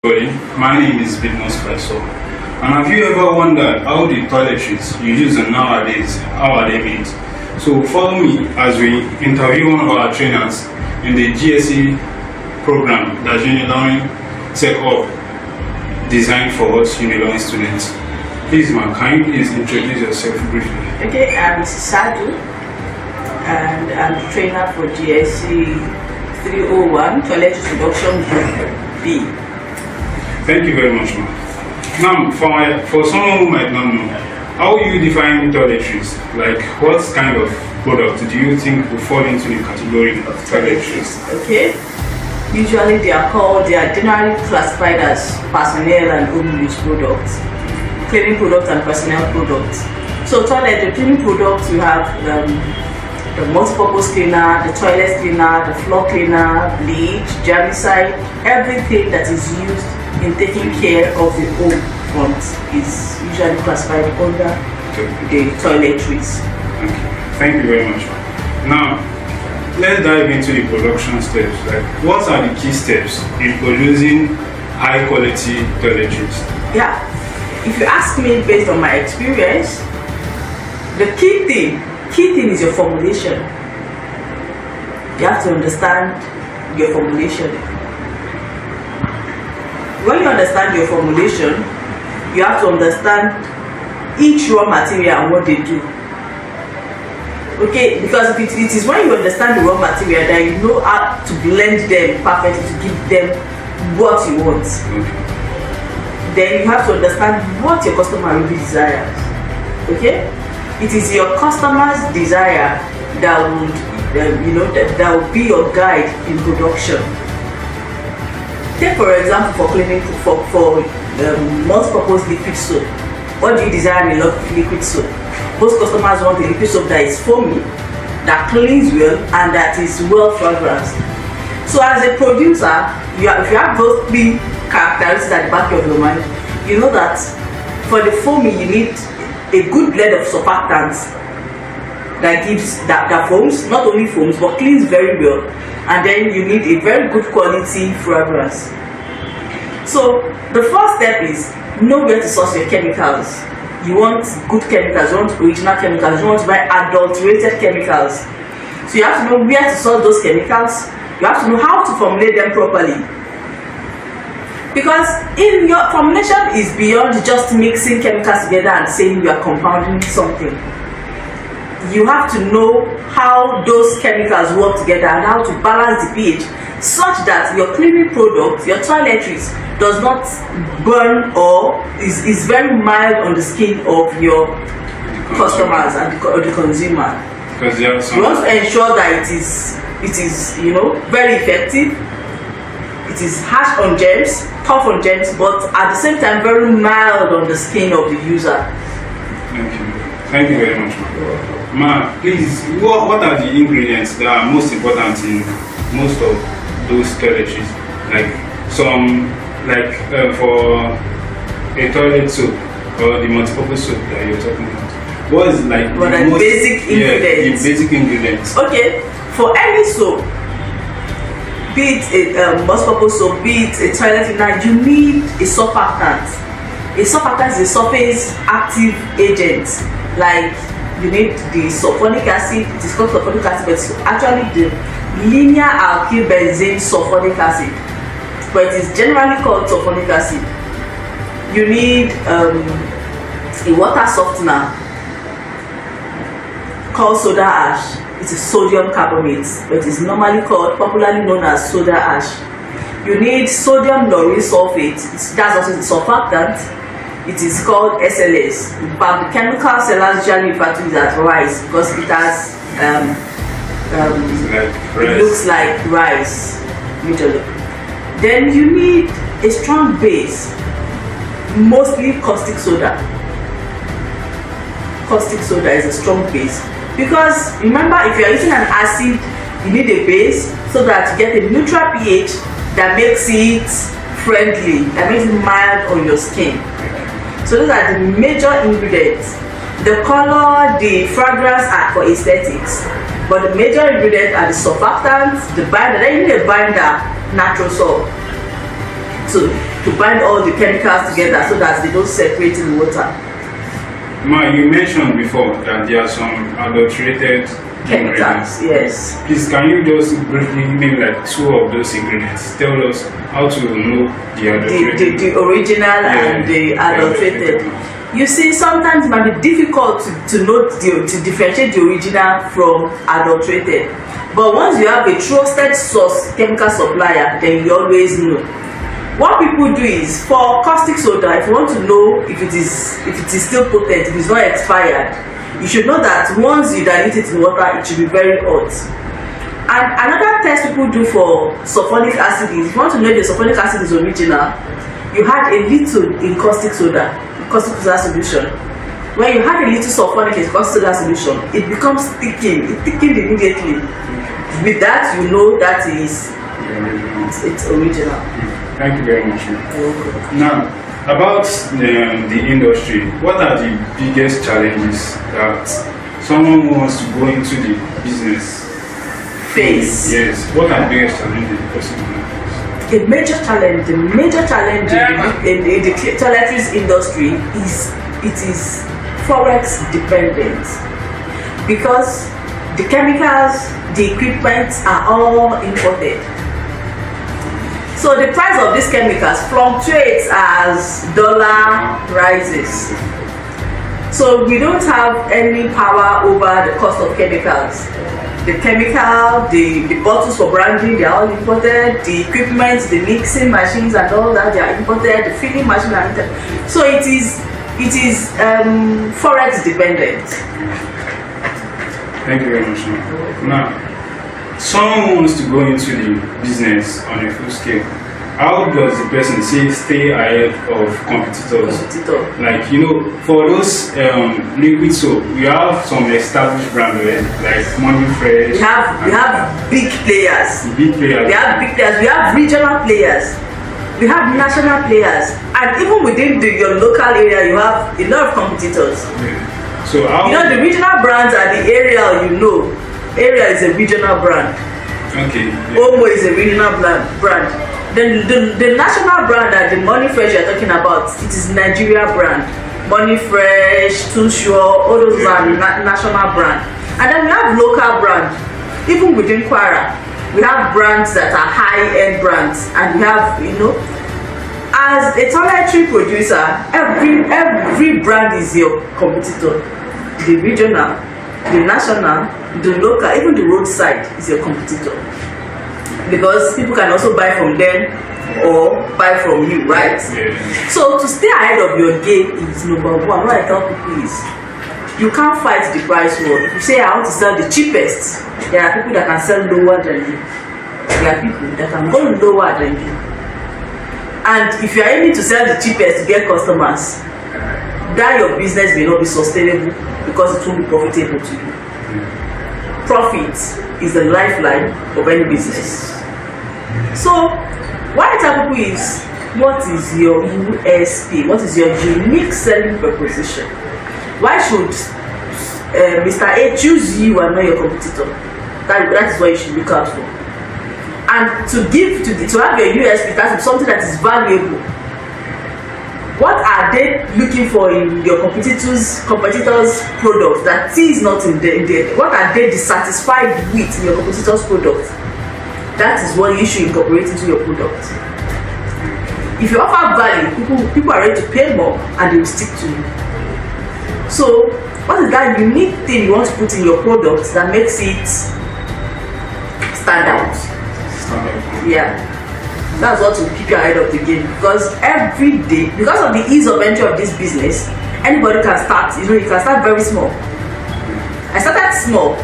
My name is Bidmos Faisal. And have you ever wondered how the toiletries you use nowadays, how are they made? So follow me as we interview one of our trainers in the GSE program that Unilearning set up, designed for us Unilearning students. Please, ma'am, can you please introduce yourself briefly? Okay, I'm Sadu, and I'm the trainer for GSE 301 Toiletries Reduction Group B. Thank you very much, ma'am. Now, for someone who might not know, how you define toiletries? Like, what kind of product do you think will fall into the category of toiletries? Okay, usually they are generally classified as personnel and home use products, cleaning products and personnel products. So the cleaning products, we have the multi-purpose cleaner, the toilet cleaner, the floor cleaner, bleach, germicide, everything that is used in taking care of the home front is usually classified under the toiletries. Thank you very much. Now, let's dive into the production steps. Like, what are the key steps in producing high quality toiletries? Yeah, if you ask me based on my experience, the key thing is your formulation. You have to understand your formulation. When you understand your formulation, you have to understand each raw material and what they do. Okay, because it is when you understand the raw material that you know how to blend them perfectly to give them what you want. Then you have to understand what your customer really desires. Okay, it is your customer's desire that would that will be your guide in production. Take for example for cleaning for multi-purpose liquid soap. What do you desire in a liquid soap? Most customers want a liquid soap that is foamy, that cleans well, and that is well fragranced. So as a producer, if you have those three characteristics at the back of your mind, you know that for the foamy you need a good blend of surfactants that gives that foams, not only foams but cleans very well, and then you need a very good quality fragrance. So the first step is know where to source your chemicals. You want good chemicals, you want original chemicals, you want to buy adulterated chemicals. So you have to know where to source those chemicals. You have to know how to formulate them properly. Because in your formulation is beyond just mixing chemicals together and saying you are compounding something. You have to know how those chemicals work together and how to balance the pH such that your cleaning product, your toiletries, does not burn or is very mild on the skin of your customers and the consumer. Because you want to ensure that it is very effective. It is harsh on germs, tough on germs, but at the same time very mild on the skin of the user. Thank you very much, ma'am. Please, what are the ingredients that are most important in most of those toiletries? For a toilet soap or the multi-purpose soap that you're talking about. What is the basic ingredients? The basic ingredients. Okay, for any soap, be it a multi-purpose soap, be it a toilet cleaner, you need a surfactant. A surfactant is a surface active agent. Like you need the sulfonic acid. It is called sulfonic acid, but it's actually the linear alkyl benzene sulfonic acid, but it is generally called sulfonic acid. You need a water softener called soda ash. It is sodium carbonate, but it is popularly known as soda ash. You need sodium lauryl sulfate. That's also the surfactant. It is called SLS, but the chemical sellers usually refer to it as rice because it has it looks like rice usually. Then you need a strong base, mostly caustic soda. Caustic soda is a strong base because remember, if you are using an acid, you need a base so that you get a neutral pH that makes it friendly, that makes it mild on your skin. So those are the major ingredients. The color, the fragrance are for aesthetics, but the major ingredients are the surfactants, the binder. Then you need a binder, natural soap. So to bind all the chemicals together so that they don't separate in water. Ma, you mentioned before that there are some adulterated Chemicals, yes. Please, can you just briefly name like 2 of those ingredients? Tell us how to know the adulterated. The original and the adulterated. You see, sometimes it might be difficult to differentiate the original from adulterated. But once you have a trusted source, chemical supplier, then you always know. What people do is, for caustic soda, if you want to know if it is still potent, if it's not expired, you should know that once you dilute it in water, it should be very hot. And another test people do for sulfonic acid is, if you want to know if the sulfonic acid is original, you add a little in caustic soda solution. When you add a little sulfonic in caustic soda solution, it becomes thickened. It thickened immediately. With that, you know that it's original. Thank you very much. Now, about the industry, what are the biggest challenges that someone who wants to go into the business face? Yes, what are the biggest challenges the person will face? The major challenge in the toiletries industry is forex dependent, because the chemicals, the equipment are all imported. So the price of these chemicals fluctuates as dollar rises. So we don't have any power over the cost of chemicals. The chemical, the bottles for branding, they are all imported. The equipment, the mixing machines and all that, they are imported. The filling machine are imported. So it is forex dependent. Thank you very much. Now, someone who wants to go into the business on a full scale, how does the person stay ahead of competitors? Like, for those liquid soap, we have some established brands like Money Fresh. We have big players. Big players. We have big players. We have regional players. We have national players. And even within your local area, you have a lot of competitors. Yeah. So the regional brands are the area, Area is a regional brand. Okay. Yeah. Omo is a regional brand. Then the national brand that the Money Fresh you're talking about, it is Nigeria brand. Money Fresh, Too Sure, all those are national brand. And then we have local brand. Even within Kwara, we have brands that are high-end brands, and we have, as a toiletry producer, every brand is your competitor. The regional, the national, the local, even the roadside is your competitor, because people can also buy from them or buy from you, right? Yeah. So to stay ahead of your game is number one. What I tell people is, you can't fight the price war. If you say I want to sell the cheapest, there are people that can sell lower than you. There are people that can go lower than you. And if you are aiming to sell the cheapest to get customers, that your business may not be sustainable, because it won't be profitable to you. Profit is the lifeline of any business. So what I tell people is, what is your USP? What is your unique selling proposition? Why should Mr. A choose you and not your competitor? That is what you should look out for. And to have your USP, that's something that is valuable. What are they looking for in your competitors' products that is not in there? What are they dissatisfied with in your competitors' product? That is what you should incorporate into your product. If you offer value, people are ready to pay more and they will stick to you. So, what is that unique thing you want to put in your product that makes it stand out? Yeah. That's what will keep you ahead of the game, because every day, because of the ease of entry of this business, anybody can start. You can start very small. I started small.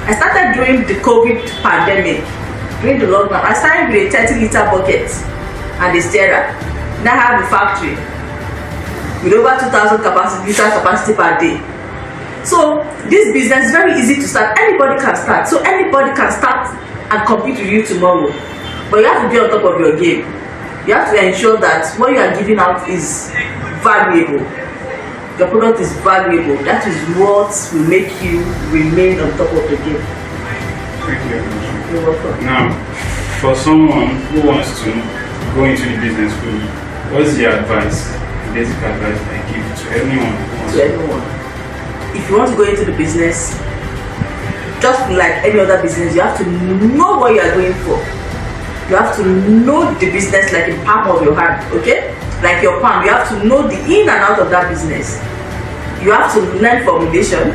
I started during the COVID pandemic, during the lockdown. I started with a 30-liter bucket and a stirrer. Now I have a factory with over 2,000 liter capacity per day. So this business is very easy to start. Anybody can start. So anybody can start and compete with you tomorrow. But you have to be on top of your game. You have to ensure that what you are giving out is valuable. Your product is valuable. That is what will make you remain on top of the game. Thank you very much. You're welcome. Now, for someone who wants to go into the business fully, What's the advice, the basic advice I give to anyone who wants To anyone, if you want to go into the business, just like any other business, you have to know what you are going for. You have to know the business like the palm of your hand, okay? Like your palm, you have to know the in and out of that business. You have to learn formulation,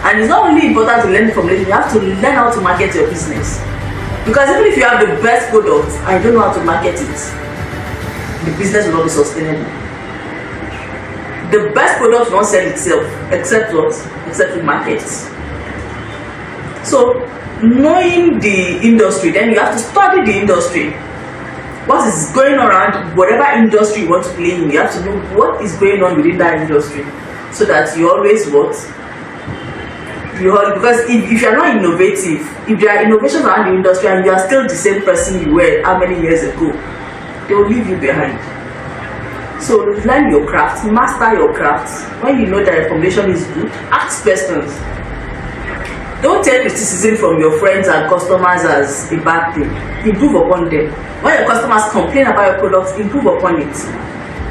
and it's not only important to learn formulation, you have to learn how to market your business. Because even if you have the best product and you don't know how to market it, the business will not be sustainable. The best product will not sell itself, except what? Except with markets. So, knowing the industry, then you have to study the industry. What is going on around whatever industry you want to play in, you have to know what is going on within that industry, so that you always what? Because if you are not innovative, if there are innovations around the industry and you are still the same person you were how many years ago, they will leave you behind. So learn your craft, master your craft. When you know that your formulation is good, ask questions. Don't take criticism from your friends and customers as a bad thing. Improve upon them. When your customers complain about your products, improve upon it.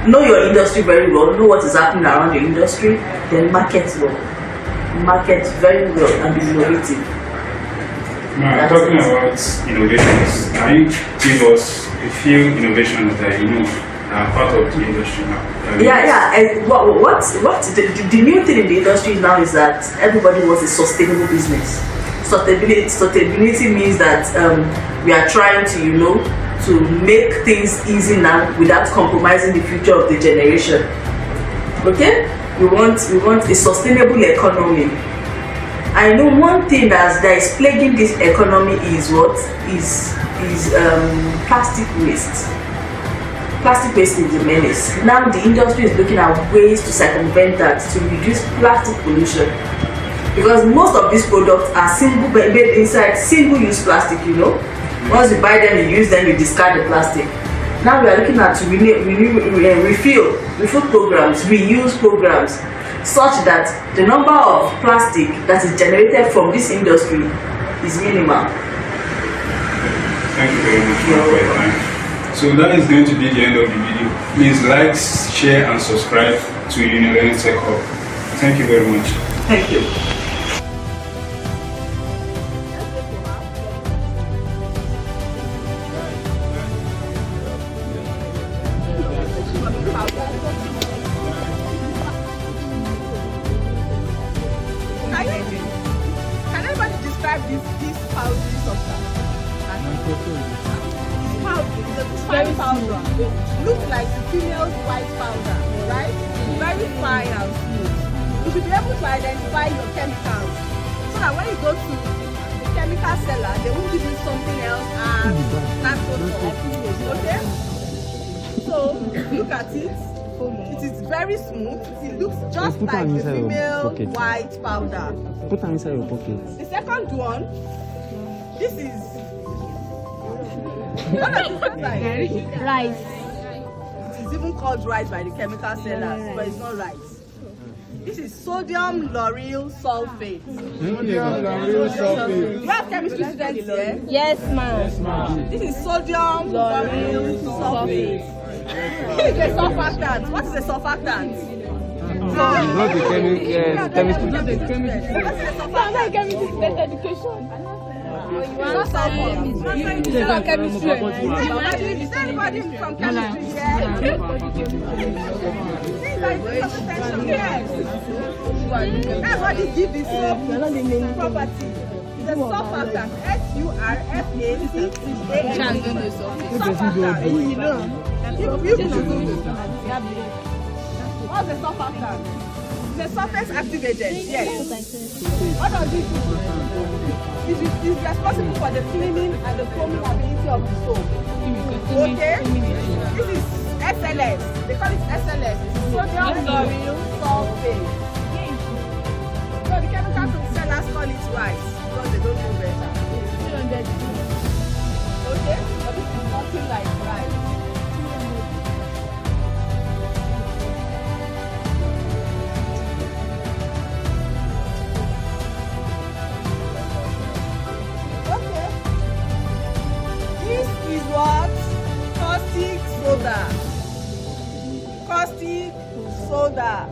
Know your industry very well, know what is happening around the industry, then market well. Market very well and be innovative. Now, talking about innovations, can you give us a few innovations that you know are part of the industry now? And the new thing in the industry now is that everybody wants a sustainable business. Sustainability means that we are trying to, to make things easy now without compromising the future of the generation. Okay? We want a sustainable economy. I know one thing that is plaguing this economy is plastic waste. Plastic waste is a menace. Now the industry is looking at ways to circumvent that, to reduce plastic pollution. Because most of these products are made inside single-use plastic, Once you buy them, you use them, you discard the plastic. Now we are looking at refill programs, reuse programs, such that the number of plastic that is generated from this industry is minimal. Thank you very much for your time. So that is going to be the end of the video. Please like, share and subscribe to Unilearning Tech Hub. Thank you very much. Thank you. Can anybody describe this powdery substance? Very powder. Looks like the female's white powder, right? Very fine and smooth. You should be able to identify your chemicals, so that when you go to the chemical seller, they won't give you something else and that's okay? So look at it. It is very smooth. It looks just like the female white powder. Put them inside your pocket. The second one, this is what does it look like? Rice. It is even called rice by the chemical sellers, but it's not rice. This is sodium lauryl sulfate. Sodium lauryl sulfate. You have chemistry students here? Yes, ma'am. This is sodium lauryl sulfate. This is a surfactant. What is a surfactant? Not the chemistry. What is a surfactant? I'm not chemistry, special education. You are not chemistry. Is there anybody from chemistry here? Everybody give this property. It's a surfactant. surfactant. What's a surfactant? It's a surface activated. Yes. What does it do? It is responsible for the cleaning and the foaming ability of the soap. Okay? This is SLS. They call it SLS. Sodium lauryl sulfate. So the chemical sellers call it rice because they don't know better. Okay? But this is nothing like rice. This is what? Caustic soda. soda.